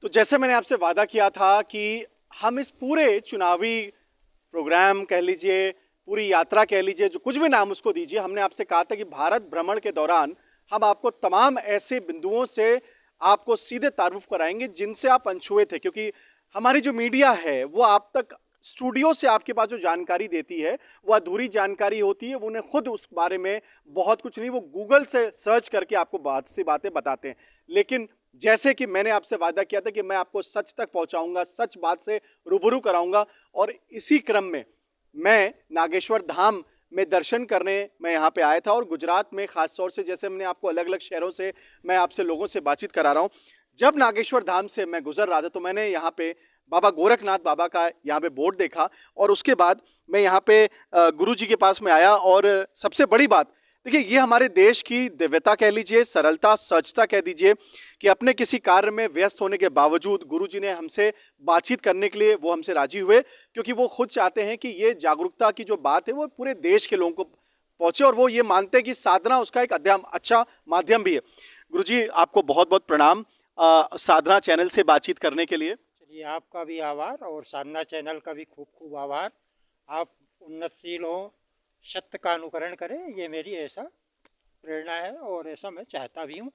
तो जैसे मैंने आपसे वादा किया था कि हम इस पूरे चुनावी प्रोग्राम कह लीजिए, पूरी यात्रा कह लीजिए, जो कुछ भी नाम उसको दीजिए, हमने आपसे कहा था कि भारत भ्रमण के दौरान हम आपको तमाम ऐसे बिंदुओं से आपको सीधे तारुफ कराएंगे जिनसे आप अनछुए थे, क्योंकि हमारी जो मीडिया है वो आप तक स्टूडियो से आपके पास जो जानकारी देती है वो अधूरी जानकारी होती है। वो उन्हें खुद उस बारे में बहुत कुछ नहीं, वो गूगल से सर्च करके आपको बहुत सी बातें बताते हैं। लेकिन जैसे कि मैंने आपसे वादा किया था कि मैं आपको सच तक पहुंचाऊंगा, सच बात से रूबरू कराऊंगा, और इसी क्रम में मैं नागेश्वर धाम में दर्शन करने मैं यहाँ पे आया था। और गुजरात में खास तौर से, जैसे मैंने आपको अलग अलग शहरों से मैं आपसे लोगों से बातचीत करा रहा हूँ, जब नागेश्वर धाम से मैं गुजर रहा था तो मैंने यहाँ पे बाबा गोरखनाथ बाबा का यहाँ पे बोर्ड देखा, और उसके बाद मैं यहाँ पे गुरु जी के पास में आया। और सबसे बड़ी बात देखिए, ये हमारे देश की दिव्यता कह लीजिए, सरलता, सचता कह दीजिए, कि अपने किसी कार्य में व्यस्त होने के बावजूद गुरुजी ने हमसे बातचीत करने के लिए वो हमसे राजी हुए, क्योंकि वो खुद चाहते हैं कि ये जागरूकता की जो बात है वो पूरे देश के लोगों को पहुंचे, और वो ये मानते हैं कि साधना उसका एक अच्छा माध्यम भी है। गुरुजी, आपको बहुत बहुत प्रणाम साधना चैनल से बातचीत करने के लिए। चलिए, आपका भी आभार और साधना चैनल का भी खूब खूब आभार। आप उन्नतशील हो, सत्य का अनुकरण करें, ये मेरी ऐसा प्रेरणा है और ऐसा मैं चाहता भी हूँ।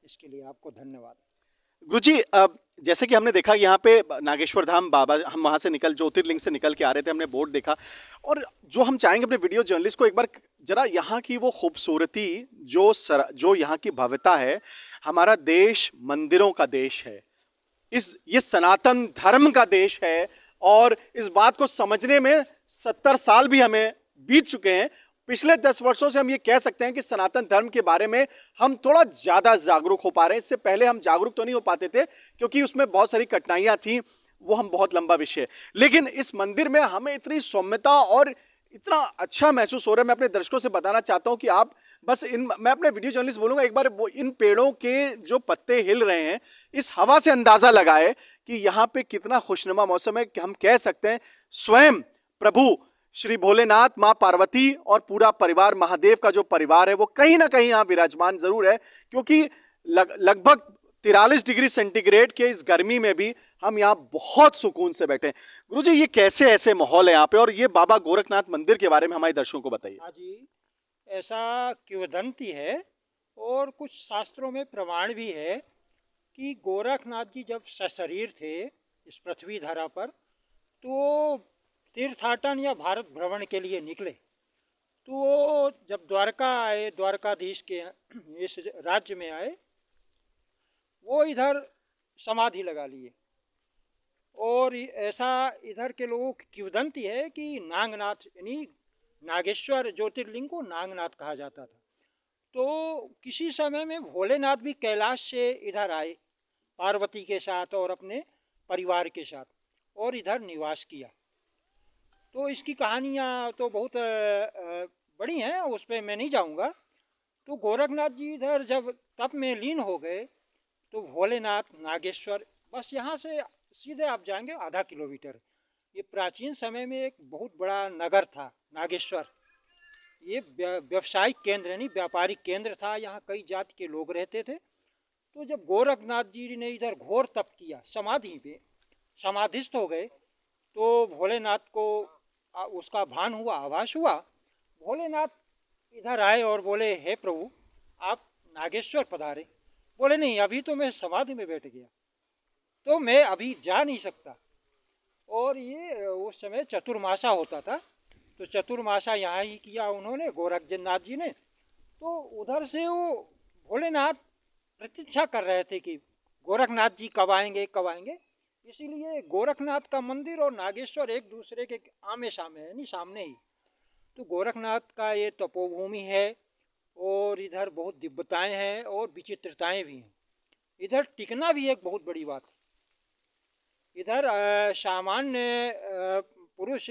इसके लिए आपको धन्यवाद। गुरुजी, जैसे कि हमने देखा यहाँ पे नागेश्वर धाम बाबा, हम वहां से निकल ज्योतिर्लिंग से निकल के आ रहे थे, हमने बोर्ड देखा, और जो हम चाहेंगे अपने वीडियो जर्नलिस्ट को एक बार जरा यहाँ की वो खूबसूरती, जो यहाँ की भव्यता है। हमारा देश मंदिरों का देश है, ये सनातन धर्म का देश है, और इस बात को समझने में 70 साल भी हमें बीत चुके हैं। पिछले 10 वर्षों से हम ये कह सकते हैं कि सनातन धर्म के बारे में हम थोड़ा ज्यादा जागरूक हो पा रहे हैं। इससे पहले हम जागरूक तो नहीं हो पाते थे, क्योंकि उसमें बहुत सारी कठिनाइयां थी, वो हम बहुत लंबा विषय है। लेकिन इस मंदिर में हमें इतनी सौम्यता और इतना अच्छा महसूस हो रहा है। मैं अपने दर्शकों से बताना चाहता हूं कि आप बस मैं अपने वीडियो जर्नलिस्ट बोलूंगा, एक बार इन पेड़ों के जो पत्ते हिल रहे हैं, इस हवा से अंदाजा लगाए कि यहाँ पे कितना खुशनुमा मौसम है, कि हम कह सकते हैं स्वयं प्रभु श्री भोलेनाथ, मां पार्वती और पूरा परिवार, महादेव का जो परिवार है वो कहीं ना कहीं यहाँ विराजमान जरूर है, क्योंकि लगभग 43 डिग्री सेंटीग्रेड के इस गर्मी में भी हम यहाँ बहुत सुकून से बैठे हैं। गुरुजी, ये कैसे ऐसे माहौल है यहाँ पे, और ये बाबा गोरखनाथ मंदिर के बारे में हमारे दर्शकों को बताइए। हाँ जी, ऐसा किंवदंती है और कुछ शास्त्रों में प्रमाण भी है कि गोरखनाथ जी जब सशरीर थे इस पृथ्वी धरा पर, तो तीर्थाटन या भारत भ्रमण के लिए निकले। तो वो जब द्वारका आए, द्वारकाधीश के इस राज्य में आए, वो इधर समाधि लगा लिए। और ऐसा इधर के लोगों की किंवदंती है कि नागनाथ यानी नागेश्वर ज्योतिर्लिंग को नागनाथ कहा जाता था। तो किसी समय में भोलेनाथ भी कैलाश से इधर आए पार्वती के साथ और अपने परिवार के साथ, और इधर निवास किया। तो इसकी कहानियाँ तो बहुत बड़ी हैं, उस पर मैं नहीं जाऊँगा। तो गोरखनाथ जी इधर जब तप में लीन हो गए, तो भोलेनाथ, नागेश्वर, बस यहाँ से सीधे आप जाएंगे आधा किलोमीटर। ये प्राचीन समय में एक बहुत बड़ा नगर था नागेश्वर। ये व्यवसायिक केंद्र यानी व्यापारिक केंद्र था, यहाँ कई जाति के लोग रहते थे। तो जब गोरखनाथ जी ने इधर घोर तप किया, समाधि पे समाधिस्थ हो गए, तो भोलेनाथ को उसका भान हुआ, आभास हुआ। भोलेनाथ इधर आए और बोले, हे प्रभु, आप नागेश्वर पधारे। बोले, नहीं, अभी तो मैं समाधि में बैठ गया, तो मैं अभी जा नहीं सकता। और ये उस समय चतुर्मासा होता था, तो चतुर्मासा यहाँ ही किया उन्होंने, गोरखनाथ जी ने। तो उधर से वो भोलेनाथ प्रतीक्षा कर रहे थे कि गोरखनाथ जी कब आएंगे, कब आएंगे। इसीलिए गोरखनाथ का मंदिर और नागेश्वर एक दूसरे के आमे सामने है, नहीं सामने ही। तो गोरखनाथ का ये तपोभूमि है, और इधर बहुत दिव्यताएं हैं और विचित्रताएं भी हैं। इधर टिकना भी एक बहुत बड़ी बात है। इधर सामान्य पुरुष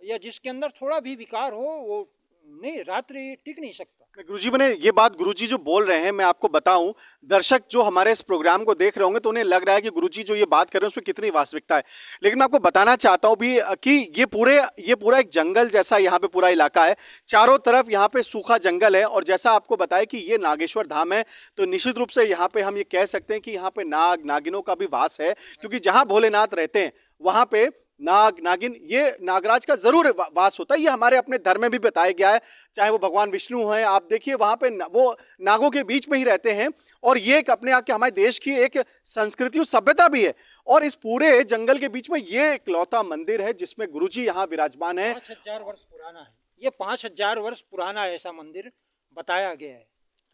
या जिसके अंदर थोड़ा भी विकार हो, वो नहीं रात्रि टिक नहीं सकता। गुरुजी मैंने ये बात गुरुजी जो बोल रहे हैं, मैं आपको बताऊं, दर्शक जो हमारे इस प्रोग्राम को देख रहे होंगे तो उन्हें लग रहा है कि गुरुजी जो ये बात कर रहे हैं उसमें कितनी वास्तविकता है। लेकिन मैं आपको बताना चाहता हूं भी कि ये पूरा एक जंगल जैसा यहाँ पे पूरा इलाका है। चारों तरफ यहाँ पे सूखा जंगल है और जैसा आपको बताया कि ये नागेश्वर धाम है, तो निश्चित रूप से यहाँ पे हम ये कह सकते हैं कि यहाँ पे नाग नागिनों का भी वास है, क्योंकि जहाँ भोलेनाथ रहते हैं वहां पे नाग नागिन ये नागराज का जरूर वास होता है। ये हमारे अपने धर्म में भी बताया गया है, चाहे वो भगवान विष्णु हैं, आप देखिए वहां पे वो नागों के बीच में ही रहते हैं। और ये एक अपने आप के हमारे देश की एक संस्कृति और सभ्यता भी है। और इस पूरे जंगल के बीच में ये इकलौता मंदिर है जिसमें गुरुजी यहाँ विराजमान है। 5000 वर्ष पुराना है ये, 5000 वर्ष पुराना ऐसा मंदिर बताया गया है।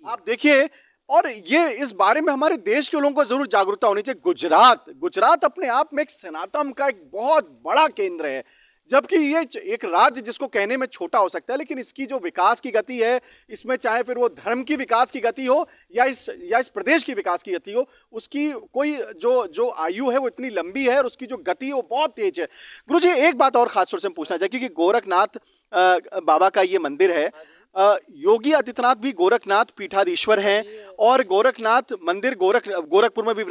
आप देखिए, और ये इस बारे में हमारे देश के लोगों को जरूर जागरूकता होनी चाहिए। गुजरात अपने आप में एक सनातन का एक बहुत बड़ा केंद्र है, जबकि ये एक राज्य जिसको कहने में छोटा हो सकता है, लेकिन इसकी जो विकास की गति है, इसमें चाहे फिर वो धर्म की विकास की गति हो या इस प्रदेश की विकास की गति हो, उसकी कोई जो आयु है वो इतनी लंबी है और उसकी जो गति है वो बहुत तेज है। गुरुजी एक बात और खास तौर से हम पूछना चाहेंगे कि गोरखनाथ बाबा का ये मंदिर है, योगी आदित्यनाथ भी गोरखनाथ पीठाधीश्वर हैं और गोरखनाथ मंदिर गोरखपुर में भी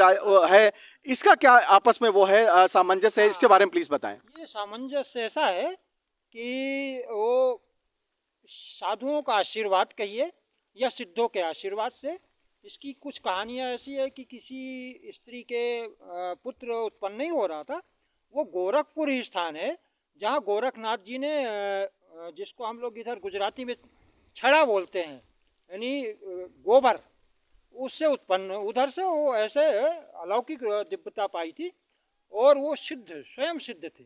है। इसका क्या आपस में वो है सामंजस्य है, इसके बारे में प्लीज बताएं। ये सामंजस्य ऐसा है कि वो साधुओं का आशीर्वाद कहिए या सिद्धों के आशीर्वाद से इसकी कुछ कहानियाँ ऐसी है कि किसी स्त्री के पुत्र उत्पन्न नहीं हो रहा था। वो गोरखपुर ही स्थान है जहाँ गोरखनाथ जी ने जिसको हम लोग इधर गुजराती में छड़ा बोलते हैं, यानी गोबर, उससे उत्पन्न, उधर से वो ऐसे अलौकिक दिव्यता पाई थी और वो सिद्ध, स्वयं सिद्ध थे।